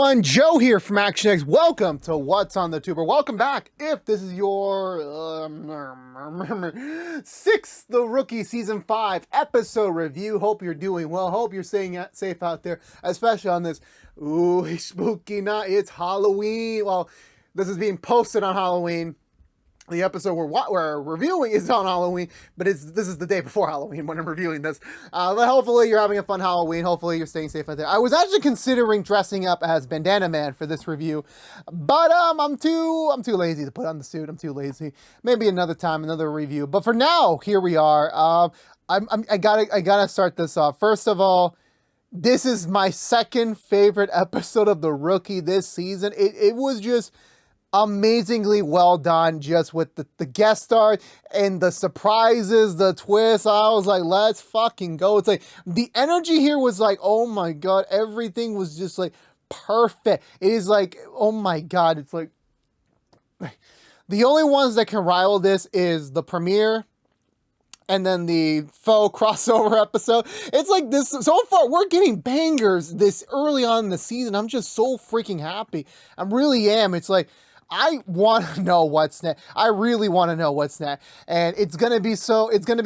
everyone, Joe here from ActionX. Welcome to What's on the Tuber. Welcome back. If this is your sixth The Rookie Season 5 episode review, hope you're doing well. Hope you're staying safe out there, especially on this spooky night. It's Halloween. Well, this is being posted on Halloween. The episode we're reviewing is on Halloween, but this is the day before Halloween when I'm reviewing this. But hopefully you're having a fun Halloween. Hopefully you're staying safe out there. I was actually considering dressing up as Bandana Man for this review, but I'm too lazy to put on the suit. I'm too lazy. Maybe another time, another review. But for now, here we are. I gotta start this off. First of all, this is my second favorite episode of The Rookie this season. It was just amazingly well done, just with the guest stars and the surprises, the twists. I was like, let's fucking go. It's like the energy here was like, oh my god, everything was just like perfect. It is like, oh my god, it's like the only ones that can rival this is the premiere and then the faux crossover episode. It's like this, so far, we're getting bangers this early on in the season. I'm just so freaking happy. I really am. It's like, I want to know what's next. I really want to know what's next. And it's going to be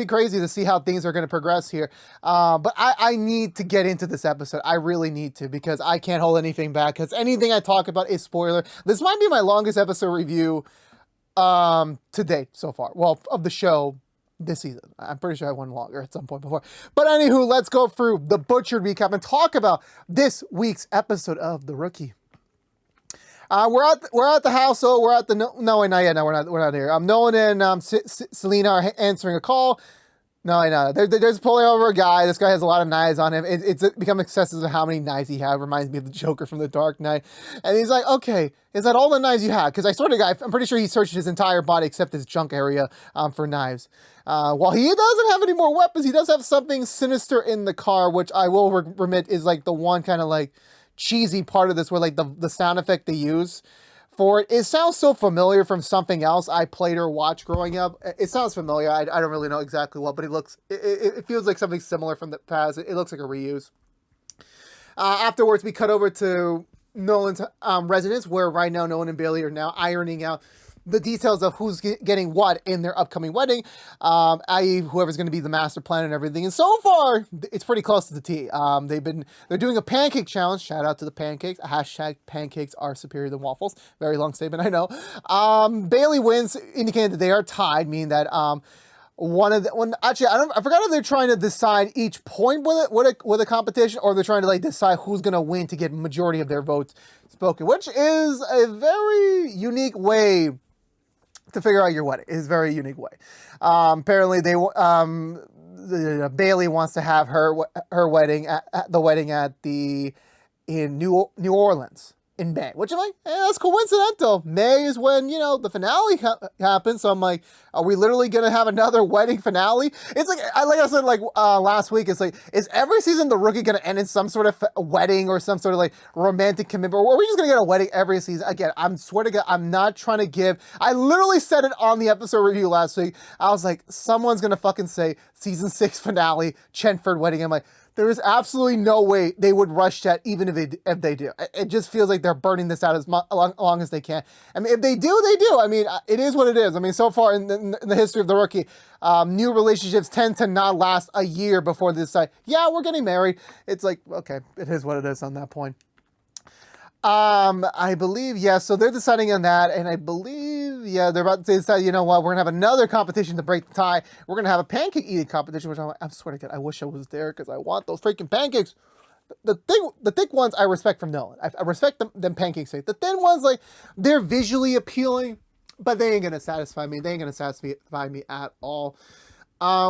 crazy to see how things are going to progress here. But I need to get into this episode. I really need to, because I can't hold anything back, because anything I talk about is spoiler. This might be my longest episode review to date so far. Well, of the show this season. I'm pretty sure I went longer at some point before. But anywho, let's go through the butchered recap and talk about this week's episode of The Rookie. We're at the house. So we're at the no, not yet. No, we're not here. Nolan and Selena are answering a call. No, they're just pulling over a guy. This guy has a lot of knives on him. It's become excessive of how many knives he had. Reminds me of the Joker from The Dark Knight. And he's like, okay, is that all the knives you had? Because I swear to God, I'm pretty sure he searched his entire body except his junk area for knives. While he doesn't have any more weapons, he does have something sinister in the car, which I will remit is like the one kind of like cheesy part of this, where like the sound effect they use for it. It sounds so familiar from something else I played or watched growing up. It sounds familiar. I don't really know exactly what, but it feels like something similar from the past. It looks like a reuse. Afterwards, we cut over to Nolan's residence, where right now Nolan and Bailey are now ironing out the details of who's getting what in their upcoming wedding, i.e. whoever's going to be the master plan and everything. And so far, it's pretty close to the T. They're doing a pancake challenge. Shout out to the pancakes. Hashtag pancakes are superior than waffles. Very long statement, I know. Bailey wins, indicating that they are tied, meaning that I forgot if they're trying to decide each point with a competition, or they're trying to like decide who's going to win to get majority of their votes spoken, which is a very unique way to figure out your wedding. Is a very unique way. Apparently, Bailey wants to have her wedding in New Orleans in May, which I'm like, that's coincidental. May is when, the finale happens. So I'm like, are we literally going to have another wedding finale? It's like I said, last week, it's like, is every season The Rookie going to end in some sort of wedding or some sort of like romantic commitment? Or are we just going to get a wedding every season? Again, I swear to God, I'm not trying to give, I literally said it on the episode review last week. I was like, someone's going to fucking say season 6 finale, Chenford wedding. I'm like, there is absolutely no way they would rush that, even if they do. It just feels like they're burning this out as long as they can. I mean, if they do, they do. I mean, it is what it is. I mean, so far in the history of The Rookie, new relationships tend to not last a year before they decide, yeah, we're getting married. It's like, okay, it is what it is on that point. I believe, yeah, so they're deciding on that, and I believe, yeah, they're about to decide, you know what, we're gonna have another competition to break the tie. We're gonna have a pancake eating competition, which I swear to God, I wish I was there, because I want those freaking pancakes. The thick ones I respect from Nolan. I respect them pancakes. The thin ones, like, they're visually appealing, but they ain't gonna satisfy me. They ain't gonna satisfy me at all.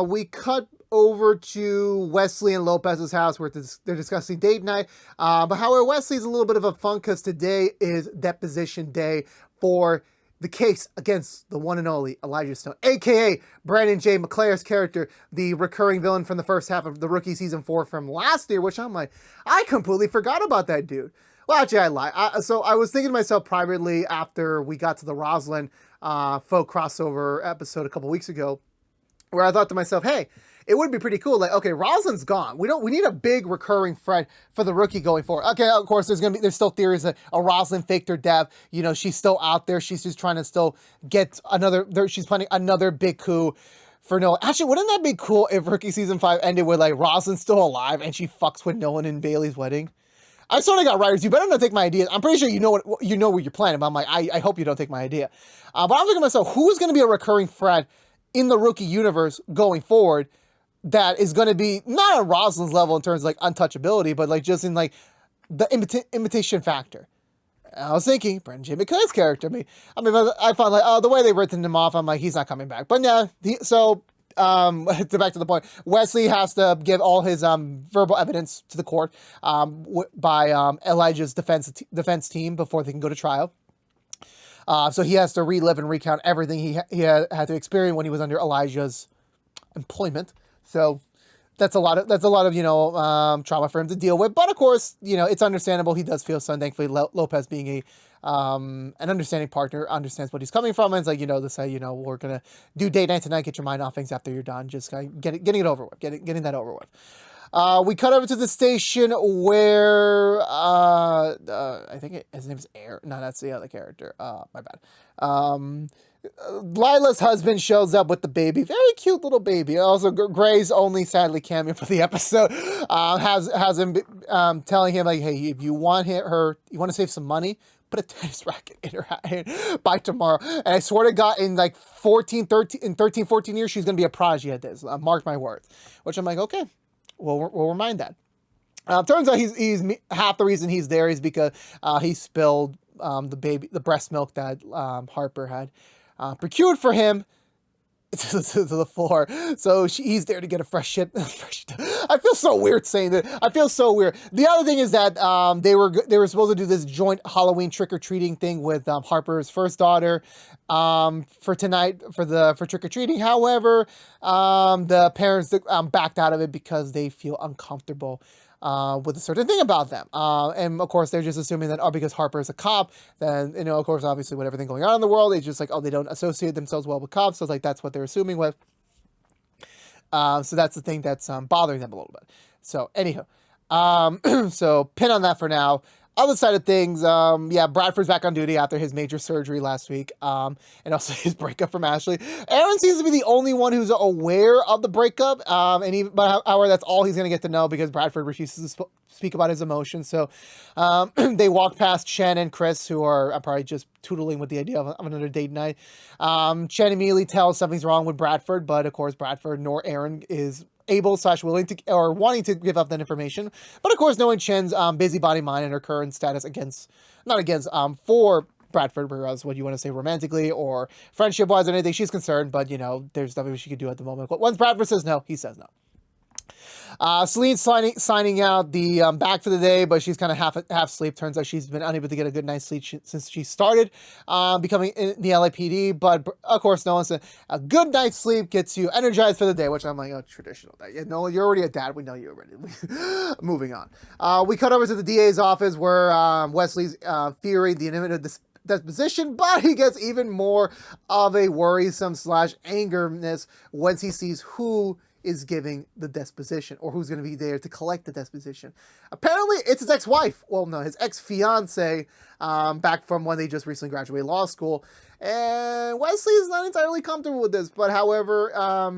We cut over to Wesley and Lopez's house, where they're discussing date night. But however, Wesley's a little bit of a funk, because today is deposition day for the case against the one and only Elijah Stone, aka Brandon J. McClare's character, the recurring villain from the first half of The Rookie Season 4 from last year, which I'm like, I completely forgot about that dude. Well, actually, I lied. So I was thinking to myself privately after we got to the Rosalind faux crossover episode a couple weeks ago, where I thought to myself, hey, it would be pretty cool. Like, okay, Rosalind's gone. We need a big recurring thread for the Rookie going forward. Okay, of course, there's still theories that Rosalind faked her death. You know, she's still out there. She's just trying to still get she's planning another big coup for Nolan. Actually, wouldn't that be cool if Rookie Season 5 ended with, like, Rosalind's still alive and she fucks with Nolan and Bailey's wedding? I sort of got writers. You better not take my ideas. I'm pretty sure you know what you're planning, but I'm like, I hope you don't take my idea. But I'm thinking to myself, who's going to be a recurring thread in the Rookie universe going forward that is going to be not on Rosalind's level in terms of, like, untouchability, but, like, just in, like, the imitation factor. I was thinking Brendan J. McKay's character. I found, like, the way they've written him off, I'm like, he's not coming back. But yeah, back to the point, Wesley has to give all his verbal evidence to the court by Elijah's defense team before they can go to trial. So he has to relive and recount everything he had to experience when he was under Elijah's employment. So that's a lot of trauma for him to deal with. But of course, it's understandable. He does feel so. And thankfully, Lopez, being an understanding partner, understands what he's coming from, and it's like, to say, we're gonna do date night tonight. Get your mind off things after you're done. Just getting it over with. Getting that over with. We cut over to the station where I think his name is Aaron. No, that's the other character. My bad. Lila's husband shows up with the baby. Very cute little baby. Also, Gray's only sadly cameo for the episode has him telling him, like, hey, if you want you want to save some money, put a tennis racket in her hand by tomorrow. And I swear to God, in like 14 years, she's going to be a prodigy at this. Mark my words. Which I'm like, okay, we'll remind that. Turns out he's half the reason he's there is because he spilled the breast milk that Harper had procured for him to the floor. So he's there to get a fresh shit. I feel so weird saying that. I feel so weird. The other thing is that they were supposed to do this joint Halloween trick-or-treating thing with Harper's first daughter for tonight for trick-or-treating. However, the parents backed out of it because they feel uncomfortable with a certain thing about them. And of course, they're just assuming that, because Harper is a cop, then, of course, obviously with everything going on in the world, it's just like, they don't associate themselves well with cops. So it's like, that's what they're assuming with. So that's the thing that's bothering them a little bit. So anyhow, so pin on that for now. Other side of things, Bradford's back on duty after his major surgery last week, and also his breakup from Ashley. Aaron seems to be the only one who's aware of the breakup, but however, that's all he's going to get to know because Bradford refuses to speak about his emotions. So they walk past Chen and Chris, who are probably just tootling with the idea of another date night. Chen immediately tells something's wrong with Bradford, but of course, Bradford nor Aaron is able/willing to or wanting to give up that information. But of course, knowing Chen's busybody mind and her current status for Bradford, whereas what you want to say romantically or friendship-wise or anything, she's concerned, but there's nothing she could do at the moment. But once Bradford says no, he says no. Celine's signing out the back for the day, but she's kind of half asleep. Turns out she's been unable to get a good night's sleep since she started becoming in the LAPD. But of course, no one said a good night's sleep gets you energized for the day, which I'm like, traditional. No, you're already a dad. We know you already. Moving on. We cut over to the DA's office where Wesley's fearing the imminent disposition, but he gets even more of a worrisome/angerness once he sees who is giving the disposition, or who's going to be there to collect the disposition. Apparently, it's his ex-wife. Well, no, his ex-fiance, back from when they just recently graduated law school. And Wesley is not entirely comfortable with this, but however,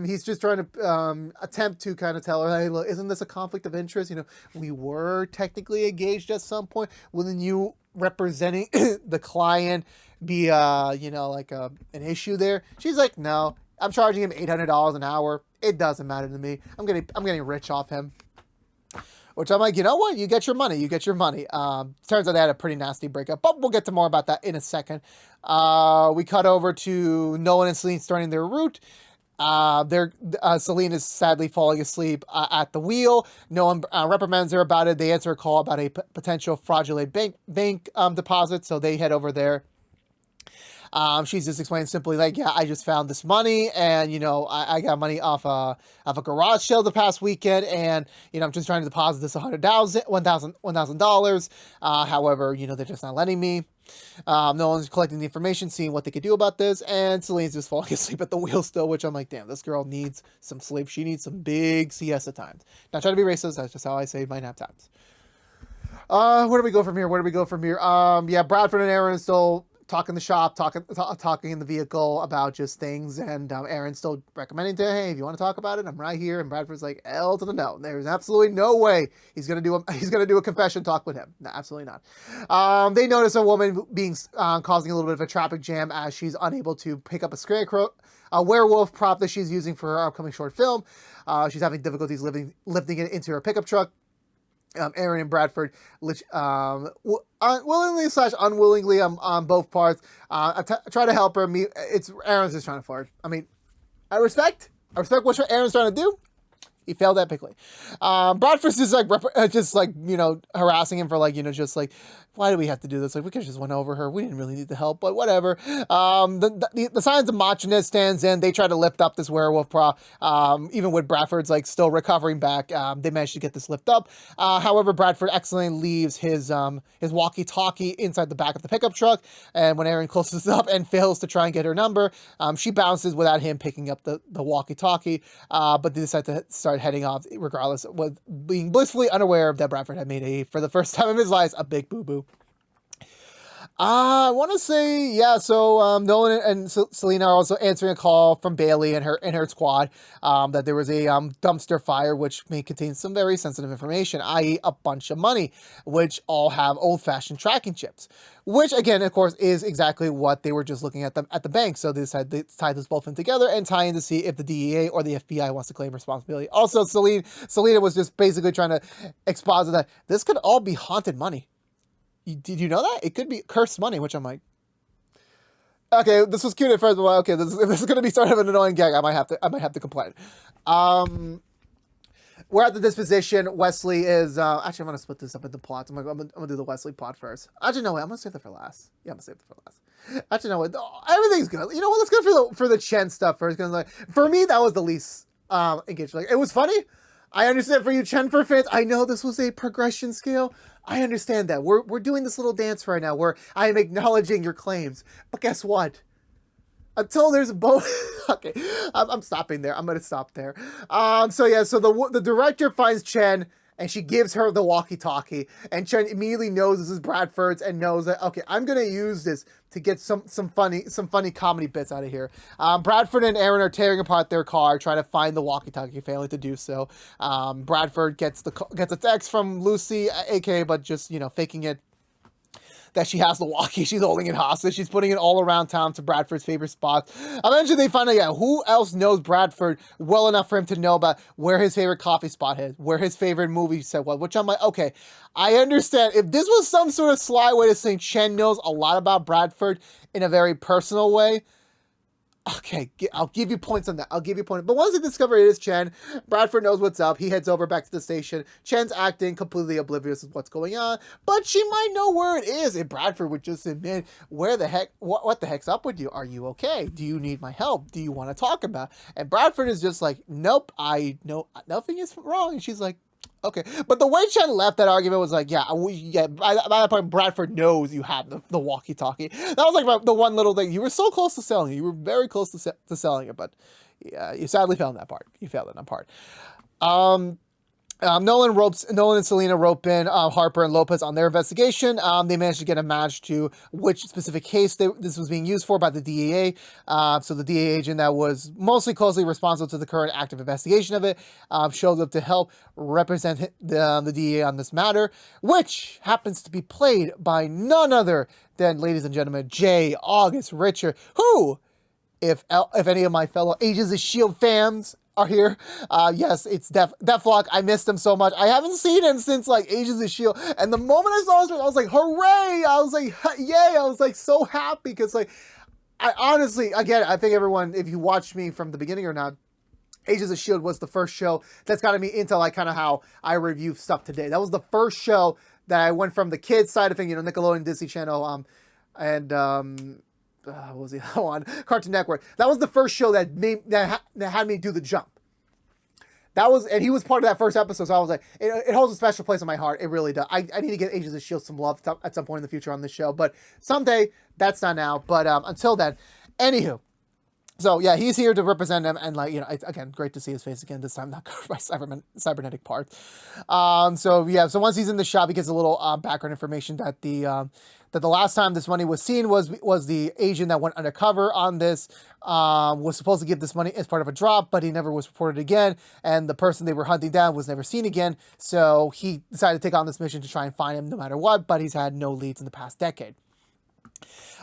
he's just trying to attempt to kind of tell her, hey, look, isn't this a conflict of interest? We were technically engaged at some point. Wouldn't you representing the client be, an issue there? She's like, no, I'm charging him $800 an hour. It doesn't matter to me. I'm getting rich off him. Which I'm like, you know what? You get your money. Turns out they had a pretty nasty breakup, but we'll get to more about that in a second. We cut over to Nolan and Celine starting their route. Celine is sadly falling asleep at the wheel. Nolan reprimands her about it. They answer a call about a potential fraudulent bank deposit, so they head over there. She's just explaining simply like, yeah, I just found this money and, I got money off a garage sale the past weekend and, I'm just trying to deposit this $1,000. However, they're just not letting me. Nolan's collecting the information, seeing what they could do about this, and Celine's just falling asleep at the wheel still, which I'm like, damn, this girl needs some sleep. She needs some big siesta times. Not trying to be racist, that's just how I say my nap times. Where do we go from here? Yeah, Bradford and Aaron still talking the shop, talking in the vehicle about just things, and Aaron's still recommending to, hey, if you want to talk about it, I'm right here. And Bradford's like, L to the no. There's absolutely no way he's gonna do a confession talk with him. No, absolutely not. They notice a woman being causing a little bit of a traffic jam as she's unable to pick up a werewolf prop that she's using for her upcoming short film. She's having difficulties lifting it into her pickup truck. Aaron and Bradford, willingly / unwillingly on both parts, try to help her. Aaron's just trying to flirt. I mean, I respect what Aaron's trying to do. He failed epically. Bradford's just harassing him for just like, why do we have to do this? Like, we could have just went over her. We didn't really need the help, but whatever. The signs of machiness stands in. They try to lift up this werewolf prop. Even with Bradford's still recovering back, they managed to get this lift up. However, Bradford excellently leaves his walkie-talkie inside the back of the pickup truck. And when Aaron closes up and fails to try and get her number, she bounces without him picking up the walkie-talkie. But they decide to start heading off regardless, with being blissfully unaware that Bradford had made for the first time in his life, a big boo-boo. I want to say, yeah, so Nolan and Selena are also answering a call from Bailey and her squad that there was a dumpster fire which may contain some very sensitive information, i.e. a bunch of money, which all have old-fashioned tracking chips, which, again, of course, is exactly what they were just looking at the bank. So they decided to tie this both in together and tie in to see if the DEA or the FBI wants to claim responsibility. Also, Selena was just basically trying to exposit that this could all be haunted money. Did you know that? It could be cursed money, which I'm like, okay, this was cute at first, but okay, this is going to be sort of an annoying gag. I might have to complain. We're at the disposition. Wesley is, actually, I'm going to split this up into plots. I'm going to do the Wesley plot first. Actually, no, wait, I'm going to save that for last. Yeah, I'm going to save that for last. Actually, no, wait, everything's good. You know what, let's go for the Chen stuff first. Because for me, that was the least engaged. It was funny. I understand for you Chen fans, I know this was a progression scale. I understand that. We're doing this little dance right now where I am acknowledging your claims. But guess what? Until there's a okay, I'm stopping there. I'm going to stop there. So the director finds Chen and she gives her the walkie-talkie, and Chen immediately knows this is Bradford's and knows that, okay, I'm going to use this to get some funny comedy bits out of here. Bradford and Aaron are tearing apart their car, trying to find the walkie-talkie, failing to do so. Bradford gets a text from Lucy, aka, but just, faking it, that she has the walkie. She's holding it hostage. She's putting it all around town to Bradford's favorite spots. Eventually, they find out, who else knows Bradford well enough for him to know about where his favorite coffee spot is, where his favorite movie set was, which I'm like, okay, I understand. If this was some sort of sly way to say Chen knows a lot about Bradford in a very personal way, okay, I'll give you points on that. But once they discover it is Chen, Bradford knows what's up. He heads over back to the station. Chen's acting completely oblivious of what's going on, but she might know where it is. If Bradford would just admit, what the heck's up with you? Are you okay? Do you need my help? Do you want to talk about it? And Bradford is just like, nope, I know nothing is wrong. And she's like, okay. But the way Chen left that argument was like, by that point, Bradford knows you have the walkie-talkie. That was like the one little thing. You were so close to selling it. You were very close to selling it, but yeah, you sadly failed in that part. You failed in that part. Nolan and Selena rope in Harper and Lopez on their investigation. They managed to get a match to which specific case this was being used for by the DEA. So the DEA agent that was mostly closely responsible to the current active investigation of it showed up to help represent the DEA on this matter, which happens to be played by none other than, ladies and gentlemen, J. August Richard, who, if any of my fellow Agents of S.H.I.E.L.D. fans are here, yes, it's Deathlock. I missed him so much. I haven't seen him since Agents of S.H.I.E.L.D. And the moment I saw his face, I was like, hooray! I was like, yay! I was like so happy because I honestly, again, I think everyone, if you watched me from the beginning or not, Agents of S.H.I.E.L.D. was the first show that's gotten me into kind of how I review stuff today. That was the first show that I went from the kids side of things, Nickelodeon, Disney Channel, what was the other one? Cartoon Network. That was the first show that had me do the jump. That was, and he was part of that first episode, so I was like, it holds a special place in my heart. It really does. I need to get Agents of S.H.I.E.L.D. some love at some point in the future on this show, but someday, that's not now, but until then, anywho. So yeah, he's here to represent him, and like, you know, it's, again, great to see his face again. This time not covered by cybernetic parts. So yeah, so once he's in the shop, he gets a little background information that the last time this money was seen was the agent that went undercover on this, was supposed to give this money as part of a drop, but he never was reported again, and the person they were hunting down was never seen again. So he decided to take on this mission to try and find him no matter what, but he's had no leads in the past decade.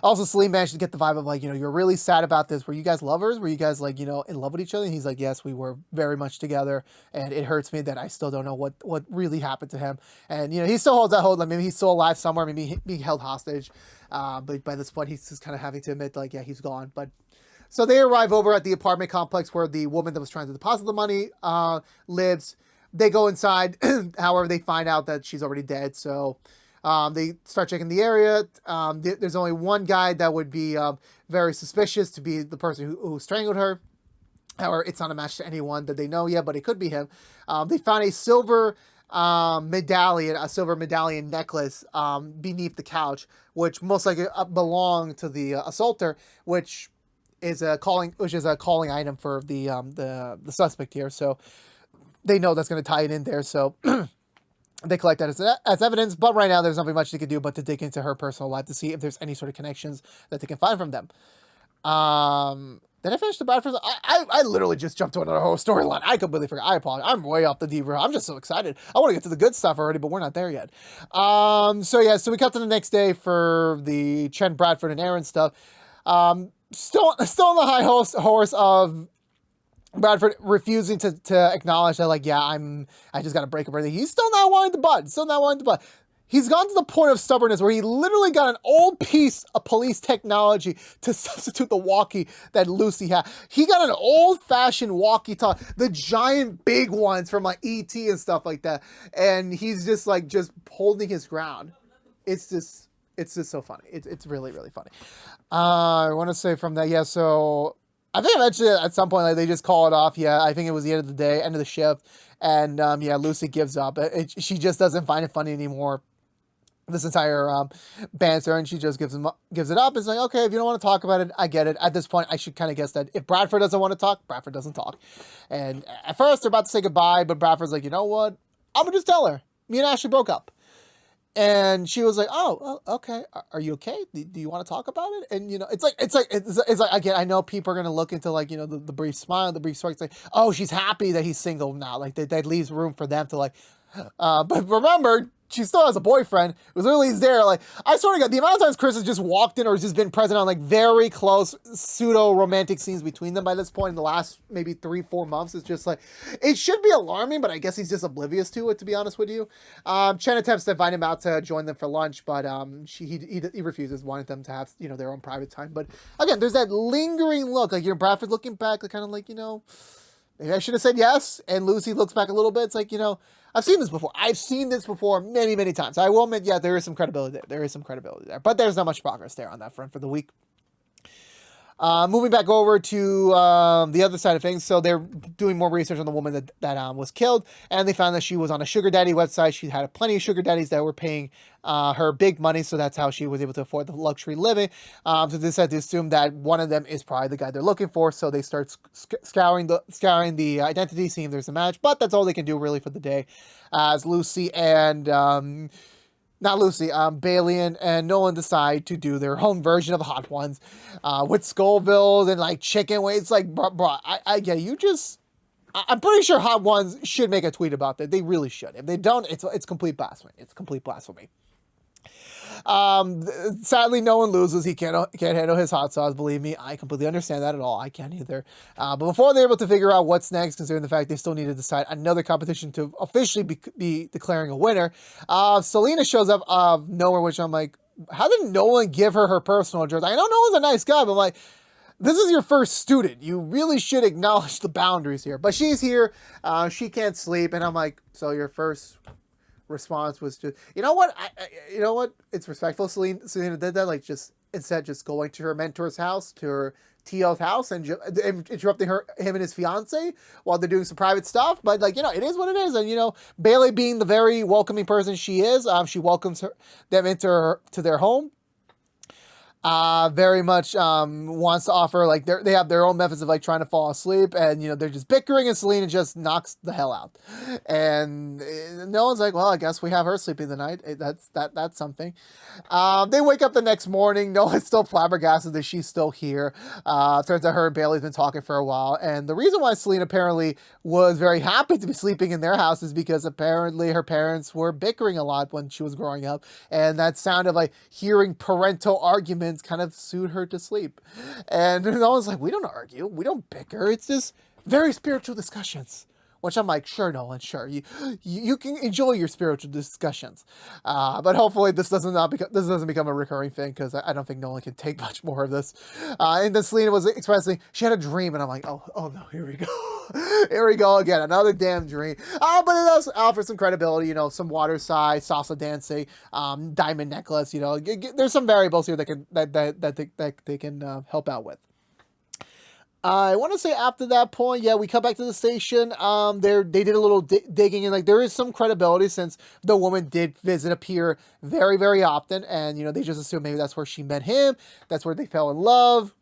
Also, Salim managed to get the vibe of like, you know, you're really sad about this. Were you guys lovers? Were you guys like, you know, in love with each other? And he's like, yes, we were very much together. And it hurts me that I still don't know what really happened to him. And, you know, he still holds that hold. Like, maybe he's still alive somewhere. Maybe being held hostage. But by this point, he's just kind of having to admit, like, yeah, he's gone. But so they arrive over at the apartment complex where the woman that was trying to deposit the money lives. They go inside. However, they find out that she's already dead. So they start checking the area. There's only one guy that would be very suspicious to be the person who strangled her. However, it's not a match to anyone that they know yet, but it could be him. They found a silver medallion necklace beneath the couch, which most likely belonged to the assaulter, which is a calling item for the suspect here. So they know that's going to tie it in there. So they collect that as evidence, but right now there's nothing much they can do but to dig into her personal life to see if there's any sort of connections that they can find from them. Did I finish the Bradford? I literally just jumped to another whole storyline. I completely forgot. I apologize. I'm way off the deep road. I'm just so excited. I want to get to the good stuff already, but we're not there yet. So we cut to the next day for the Chen, Bradford, and Aaron stuff. Still on the high horse of Bradford refusing to acknowledge that, like, yeah, I just got to break up everything. He's still not wanting to bud. He's gone to the point of stubbornness where he literally got an old piece of police technology to substitute the walkie that Lucy had. He got an old-fashioned walkie-talkie, the giant big ones from like E.T. and stuff like that. And he's just holding his ground. It's just so funny. It's really, really funny. I want to say from that, yeah, so I think eventually at some point, like, they just call it off. Yeah, I think it was the end of the day, end of the shift. And Lucy gives up. She just doesn't find it funny anymore, this entire banter, and she just gives it up. It's like, okay, if you don't want to talk about it, I get it. At this point, I should kind of guess that if Bradford doesn't want to talk, Bradford doesn't talk. And at first, they're about to say goodbye, but Bradford's like, you know what? I'm going to just tell her. Me and Ashley broke up. And she was like, oh, okay. Are you okay? Do you want to talk about it? And, you know, it's like, again, I know people are going to look into, like, you know, the brief smile, the brief smirk. It's like, oh, she's happy that he's single now. Like, that leaves room for them to, like, but remember, she still has a boyfriend who's literally there. Like, I swear to God, the amount of times Chris has just walked in or just been present on, like, very close pseudo-romantic scenes between them by this point in the last maybe 3-4 months. It's just like, it should be alarming, but I guess he's just oblivious to it, to be honest with you. Chen attempts to invite him out to join them for lunch, but he refuses, wanting them to have, you know, their own private time. But again, there's that lingering look, like, you know, Bradford looking back, like, kind of like, you know, maybe I should have said yes. And Lucy looks back a little bit. It's like, you know, I've seen this before many, many times. I will admit, yeah, there is some credibility there. But there's not much progress there on that front for the week. Moving back over to the other side of things. So they're doing more research on the woman that was killed. And they found that she was on a sugar daddy website. She had plenty of sugar daddies that were paying her big money. So that's how she was able to afford the luxury living. So they decided to assume that one of them is probably the guy they're looking for. So they start scouring the identity, seeing if there's a match. But that's all they can do really for the day. As Lucy and... Not Lucy, Bailey and Nolan decide to do their own version of Hot Ones with Scovilles and, like, chicken wings. Like, bro, I get you. I'm pretty sure Hot Ones should make a tweet about that. They really should. If they don't, it's complete blasphemy. It's complete blasphemy. Sadly, no one loses. He can't handle his hot sauce. Believe me, I completely understand that at all. I can't either. But before they're able to figure out what's next, considering the fact they still need to decide another competition to officially be declaring a winner, Selena shows up out of nowhere, which I'm like, how did Nolan give her personal address? I know Nolan's a nice guy, but I'm like, this is your first student. You really should acknowledge the boundaries here. But she's here. She can't sleep. And I'm like, so your first response was just, you know what? You know what? It's respectful. Selena did that. Like, just instead just going to her mentor's house to Tio's house and interrupting him and his fiance while they're doing some private stuff. But like, it is what it is. And Bailey, being the very welcoming person she is, she welcomes them into their home. Very much wants to offer, like, they have their own methods of like trying to fall asleep, and they're just bickering, and Selena just knocks the hell out, and no one's like, well, I guess we have her sleeping the night. That's something. They wake up the next morning. Noah's still flabbergasted that she's still here. Turns out her and Bailey's been talking for a while, and the reason why Selena apparently was very happy to be sleeping in their house is because apparently her parents were bickering a lot when she was growing up, and that sound of like hearing parental arguments kind of soothed her to sleep. And no one's like, we don't argue, we don't bicker, it's just very spiritual discussions. Which I'm like, sure, Nolan, sure. You can enjoy your spiritual discussions. But hopefully this doesn't become a recurring thing, because I don't think Nolan can take much more of this. And then Selena was expressing she had a dream, and I'm like, oh no, here we go. Here we go again, another damn dream. But it does offer some credibility, some water side, salsa dancing, diamond necklace, there's some variables here that they can help out with. I want to say after that point, yeah, we come back to the station. They did a little digging, and like there is some credibility since the woman did visit a pier very, very often, and they just assume maybe that's where she met him, that's where they fell in love,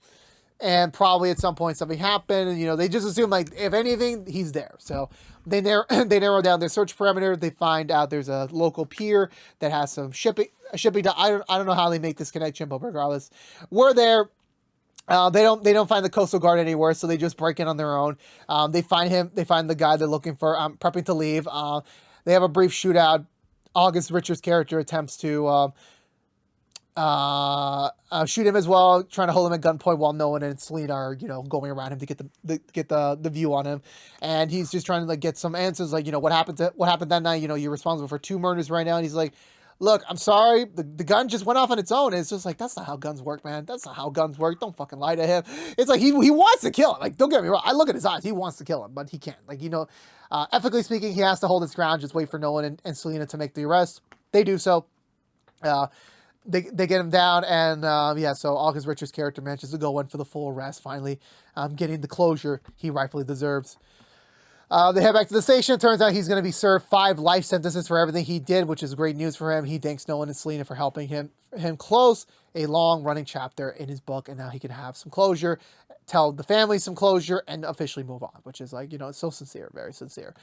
and probably at some point something happened, and they just assume like if anything he's there. So they narrow down their search parameter. They find out there's a local pier that has some shipping. I don't know how they make this connection, but regardless, we're there. They don't find the Coastal Guard anywhere, so they just break in on their own. They find the guy they're looking for, prepping to leave. They have a brief shootout. August Richards' character attempts to shoot him as well, trying to hold him at gunpoint while Nolan and Selena are, going around him to get the view on him. And he's just trying to like get some answers, like, what happened that night? You're responsible for 2 murders right now. And he's like, look, I'm sorry, the gun just went off on its own. And it's just like, that's not how guns work, man. That's not how guns work. Don't fucking lie to him. It's like, he wants to kill him. Like, don't get me wrong. I look at his eyes. He wants to kill him, but he can't. Like, ethically speaking, he has to hold his ground, just wait for Nolan and Selena to make the arrest. They do so. They get him down, and so August Richards' character manages to go in for the full arrest, finally getting the closure he rightfully deserves. They head back to the station. It turns out he's going to be served 5 life sentences for everything he did, which is great news for him. He thanks Nolan and Selena for helping him close a long-running chapter in his book, and now he can have some closure, tell the family some closure, and officially move on, which is like, it's so sincere, very sincere.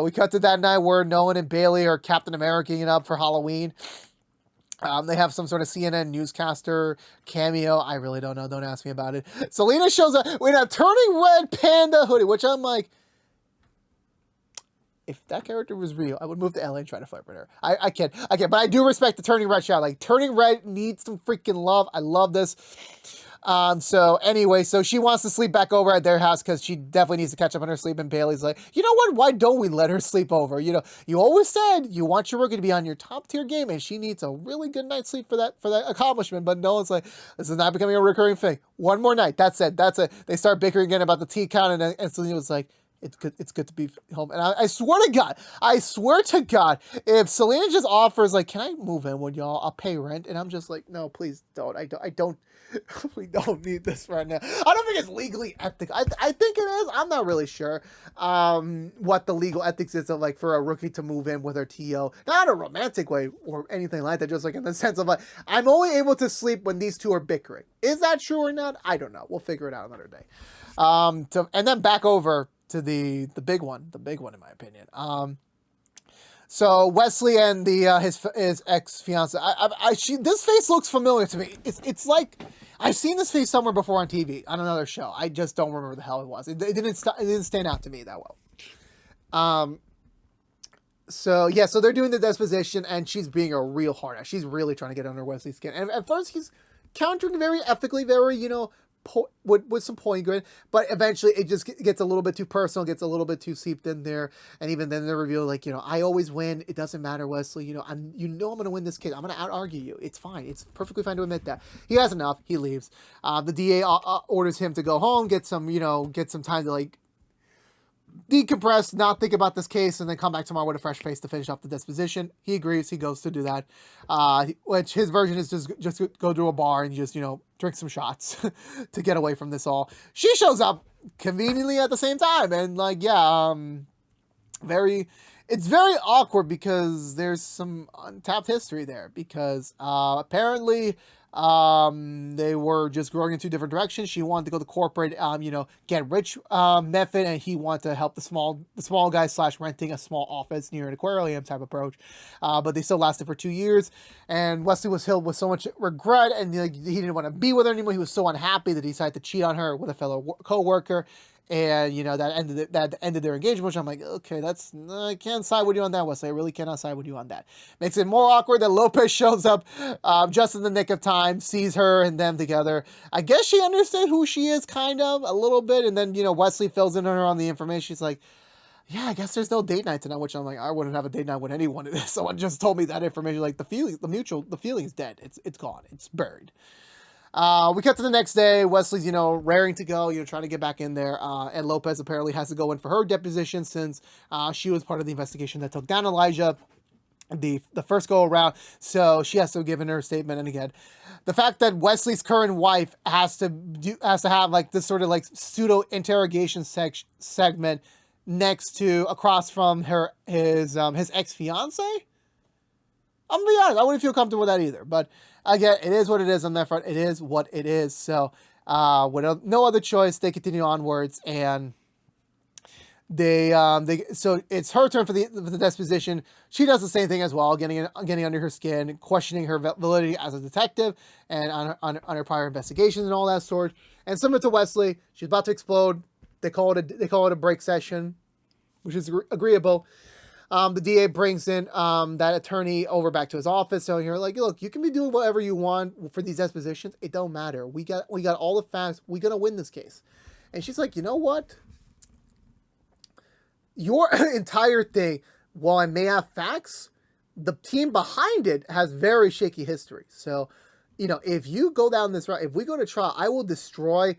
We cut to that night where Nolan and Bailey are Captain America-ing up for Halloween. They have some sort of CNN newscaster cameo. I really don't know. Don't ask me about it. Selena shows up with a turning red panda hoodie, which I'm like, if that character was real, I would move to LA and try to flirt with her. I can't. But I do respect the turning red shot. Like, turning red needs some freaking love. I love this. So anyway, so she wants to sleep back over at their house because she definitely needs to catch up on her sleep. And Bailey's like, you know what? Why don't we let her sleep over? You always said you want your rookie to be on your top tier game, and she needs a really good night's sleep for that accomplishment. But no one's like, this is not becoming a recurring thing. One more night. That's it. They start bickering again about the tea count, and Selena was like, it's good to be home. And I swear to God, if Selena just offers, like, can I move in with y'all? I'll pay rent. And I'm just like, no, please don't. We don't need this right now. I don't think it's legally ethical. I think it is. I'm not really sure what the legal ethics is of, like, for a rookie to move in with her TO. Not in a romantic way or anything like that. Just like in the sense of, like, I'm only able to sleep when these two are bickering. Is that true or not? I don't know. We'll figure it out another day. And then back over to the big one in my opinion. So Wesley and his ex fiance. This face looks familiar to me. It's like I've seen this face somewhere before on TV on another show. I just don't remember the hell it was. It didn't stand out to me that well. So they're doing the disposition, and she's being a real hard ass. She's really trying to get under Wesley's skin. And at first he's countering very ethically, very with some point grid, but eventually it just gets a little bit too personal, gets a little bit too seeped in there, and even then they reveal, like, I always win. It doesn't matter, Wesley. I'm going to win this case. I'm going to out-argue you. It's fine. It's perfectly fine to admit that. He has enough. He leaves. The DA orders him to go home, get some time to, like, decompress, not think about this case, and then come back tomorrow with a fresh face to finish off the disposition. He agrees. He goes to do that, which his version is just go to a bar and just, drink some shots to get away from this all. She shows up conveniently at the same time, and it's very awkward because there's some untapped history there, because apparently they were just growing in two different directions. She wanted to go the corporate, get rich method, and he wanted to help the small guy / renting a small office near an aquarium type approach. But they still lasted for 2 years, and Wesley was filled with so much regret, and he didn't want to be with her anymore. He was so unhappy that he decided to cheat on her with a fellow co-worker. And, that ended their engagement, which I'm like, okay, I can't side with you on that, Wesley. I really cannot side with you on that. Makes it more awkward that Lopez shows up just in the nick of time, sees her and them together. I guess she understood who she is, kind of, a little bit. And then, Wesley fills in her on the information. She's like, yeah, I guess there's no date night tonight, which I'm like, I wouldn't have a date night with anyone. Someone just told me that information. Like, the feeling's dead. It's gone. It's buried. We cut to the next day. Wesley's, raring to go, trying to get back in there. And Lopez apparently has to go in for her deposition since she was part of the investigation that took down Elijah the first go around. So she has to give in her statement. And again, the fact that Wesley's current wife has to have like this sort of like pseudo interrogation segment across from his ex-fiance. I'm gonna be honest, I wouldn't feel comfortable with that either. But again, it is what it is on that front. It is what it is. So, with no other choice, they continue onwards, and so it's her turn for the disposition. She does the same thing as well, getting under her skin, questioning her validity as a detective, and on her prior investigations and all that sort. And similar to Wesley, she's about to explode. They call it a break session, which is agreeable. The DA brings in that attorney over back to his office. So you're like, look, you can be doing whatever you want for these dispositions. It don't matter. We got all the facts. We're going to win this case. And she's like, you know what? Your entire thing, while I may have facts, the team behind it has very shaky history. So, if you go down this route, if we go to trial, I will destroy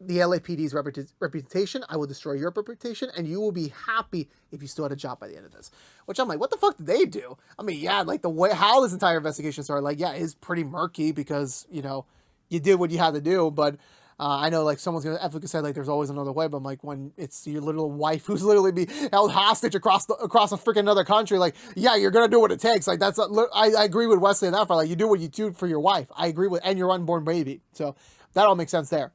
the LAPD's reputation. I will destroy your reputation, and you will be happy if you still had a job by the end of this. Which I'm like, what the fuck did they do? I mean, yeah, like the way how this entire investigation started, like, yeah, is pretty murky because you did what you had to do. But I know like someone's gonna ethically say like there's always another way. But I'm like, when it's your little wife who's literally be held hostage across a freaking another country, like, yeah, you're gonna do what it takes. Like that's I agree with Wesley in that part. Like you do what you do for your wife. I agree with, and your unborn baby. So that all makes sense there.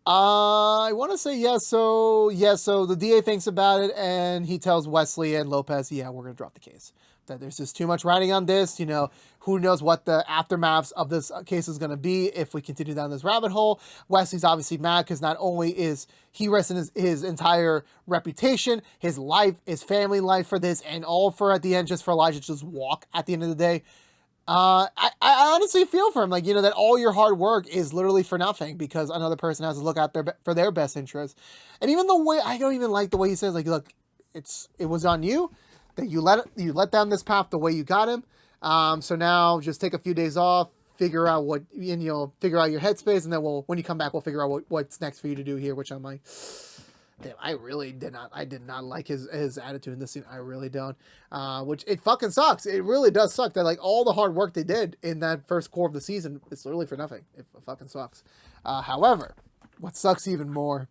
I want to say yes. So the DA thinks about it, and he tells Wesley and Lopez, yeah, we're going to drop the case. That there's just too much writing on this. Who knows what the aftermaths of this case is going to be if we continue down this rabbit hole. Wesley's obviously mad because not only is he risking his entire reputation, his life, his family life for this, and all for at the end just for Elijah to just walk at the end of the day. I honestly feel for him, like, that all your hard work is literally for nothing because another person has to look out for their best interest. And even the way, I don't even like the way he says, like, look, it was on you that you let down this path the way you got him. So now just take a few days off, figure out figure out your headspace, and then when you come back, we'll figure out what's next for you to do here, which I'm like, damn, I did not like his attitude in this scene. I really don't. Which it fucking sucks. It really does suck that like all the hard work they did in that first core of the season is literally for nothing. It fucking sucks. However, what sucks even more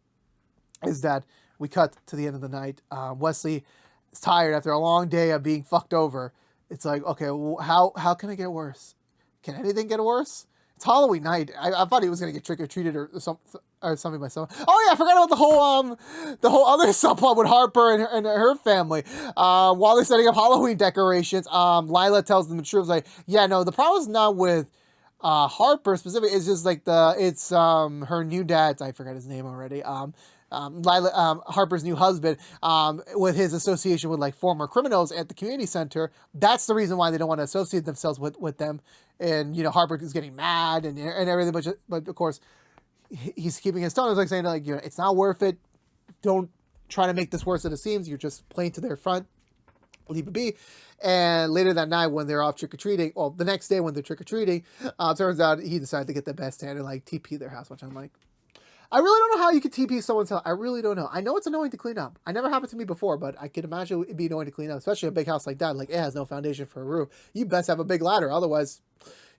is that we cut to the end of the night. Wesley is tired after a long day of being fucked over. It's like, okay, well, how can it get worse? Can anything get worse? It's Halloween night. I thought he was gonna get trick-or-treated or something by someone. Oh yeah, I forgot about the whole other subplot with Harper and her family. While they're setting up Halloween decorations, Lila tells them the truth. Like, yeah, no, the problem is not with Harper specifically. It's just like it's her new dad. I forgot his name already. Harper's new husband, with his association with like former criminals at the community center. That's the reason why they don't want to associate themselves with them. And Harper is getting mad and everything, but of course he's keeping his tone. It's like saying like, it's not worth it. Don't try to make this worse than it seems. You're just playing to their front. Leave it be. And later that night when they're off trick-or-treating, well, the next day when they're trick-or-treating, turns out he decided to get the best hand and like TP their house, which I'm like, I really don't know how you could TP someone's house. I really don't know. I know it's annoying to clean up. I never happened to me before, but I could imagine it'd be annoying to clean up, especially a big house like that. Like, it has no foundation for a roof. You best have a big ladder. Otherwise,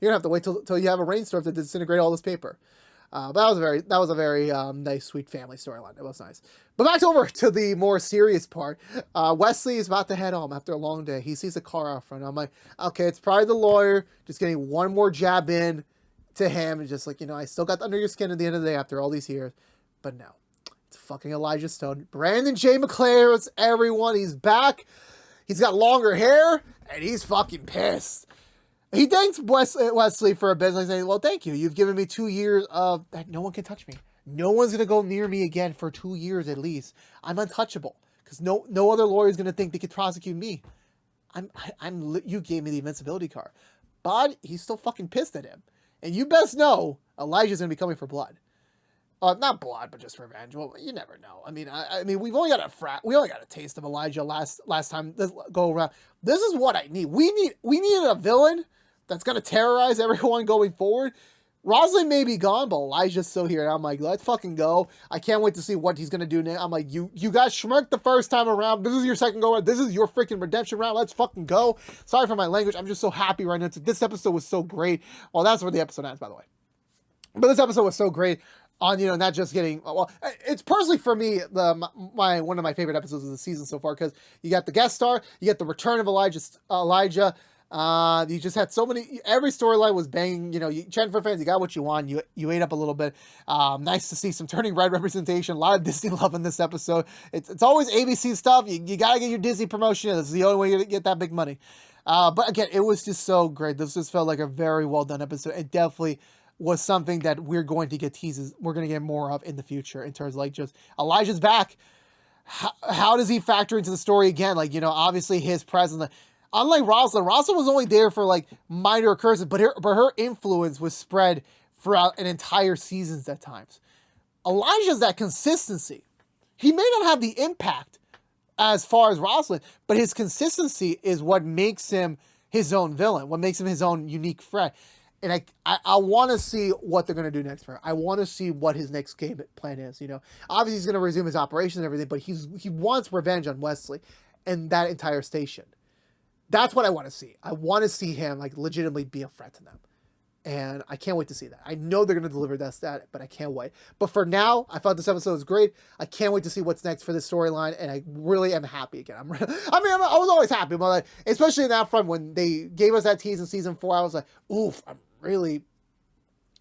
you're going to have to wait till you have a rainstorm to disintegrate all this paper. But that was a very nice, sweet family storyline. It was nice. But back over to the more serious part. Wesley is about to head home after a long day. He sees a car out front. I'm like, okay, it's probably the lawyer just getting one more jab in to him. And just like, I still got under your skin at the end of the day after all these years. But no, it's fucking Elijah Stone. Brandon J. McClare, it's everyone. He's back. He's got longer hair, and he's fucking pissed. He thanks Wesley for a bit, like saying, well, thank you. You've given me 2 years of that no one can touch me. No one's going to go near me again for 2 years at least. I'm untouchable because no other lawyer is going to think they could prosecute me. You gave me the invincibility card. But he's still fucking pissed at him. And you best know Elijah's going to be coming for blood. Not blood, but just revenge. Well, you never know. I mean, we've only got a taste of Elijah last time this go around. This is what I need. We needed a villain that's going to terrorize everyone going forward. Rosalind may be gone, but Elijah's still here. And I'm like, let's fucking go. I can't wait to see what he's going to do now. I'm like, you got schmirked the first time around. This is your second go around. This is your freaking redemption round. Let's fucking go. Sorry for my language. I'm just so happy right now. This episode was so great. Well, that's where the episode ends, by the way. But this episode was so great on, not just getting, well, it's personally for me, one of my favorite episodes of the season so far, because you got the guest star, you get the return of Elijah. You just had so many, every storyline was banging, Jennifer fans, you got what you want. You ate up a little bit. Nice to see some turning red representation. A lot of Disney love in this episode. It's always ABC stuff. You got to get your Disney promotion. This is the only way to get that big money. But again, it was just so great. This just felt like a very well done episode. It definitely was something that we're going to get teases. We're going to get more of in the future in terms of like just Elijah's back. How does he factor into the story again? Like, obviously his presence, unlike Rosalind was only there for like minor occurrences, but her influence was spread throughout an entire seasons at times. Elijah's that consistency. He may not have the impact as far as Rosalind, but his consistency is what makes him his own villain, what makes him his own unique threat. And I want to see what they're going to do next for him. I want to see what his next game plan is. Obviously he's going to resume his operations and everything, but he wants revenge on Wesley and that entire station. That's what I want to see. I want to see him like legitimately be a threat to them. And I can't wait to see that. I know they're going to deliver that, but I can't wait. But for now, I thought this episode was great. I can't wait to see what's next for this storyline, and I really am happy again. I was always happy, but like, especially in that front when they gave us that tease in season 4, I was like, oof, I'm really,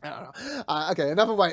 I don't know. Okay, enough of my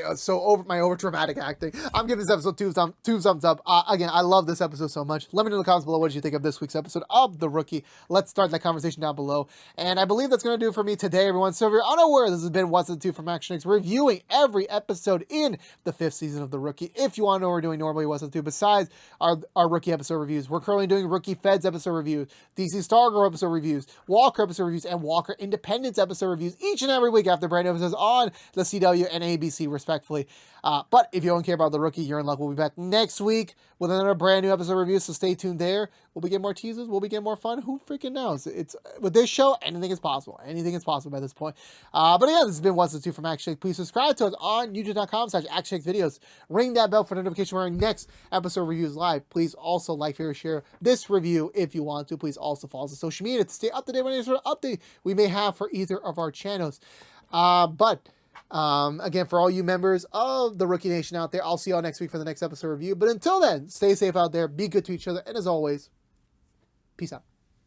my over dramatic acting. I'm giving this episode two thumbs up. Again, I love this episode so much. Let me know in the comments below what did you think of this week's episode of The Rookie. Let's start that conversation down below. And I believe that's going to do it for me today, everyone. So if you're unaware, this has been What's the Two from ActionX, reviewing every episode in the 5th season of The Rookie. If you want to know what we're doing normally, What's the Two, besides our Rookie episode reviews, we're currently doing Rookie Feds episode reviews, DC Stargirl episode reviews, Walker episode reviews, and Walker Independence episode reviews each and every week after brand new episodes on the CW and ABC, respectfully. But if you don't care about The Rookie, you're in luck. We'll be back next week with another brand new episode review, so stay tuned there. Will we get more teasers? Will we get more fun? Who freaking knows? It's with this show, anything is possible. Anything is possible by this point. But again, this has been What's the Two from ActionX. Please subscribe to us on youtube.com/ActionX videos. Ring that bell for notification when our next episode reviews live. Please also like, favorite, share this review if you want to. Please also follow us on social media to stay up to date with any sort of update we may have for either of our channels. Again, for all you members of the Rookie Nation out there, I'll see y'all next week for the next episode review. But until then, stay safe out there, be good to each other, and as always, peace out.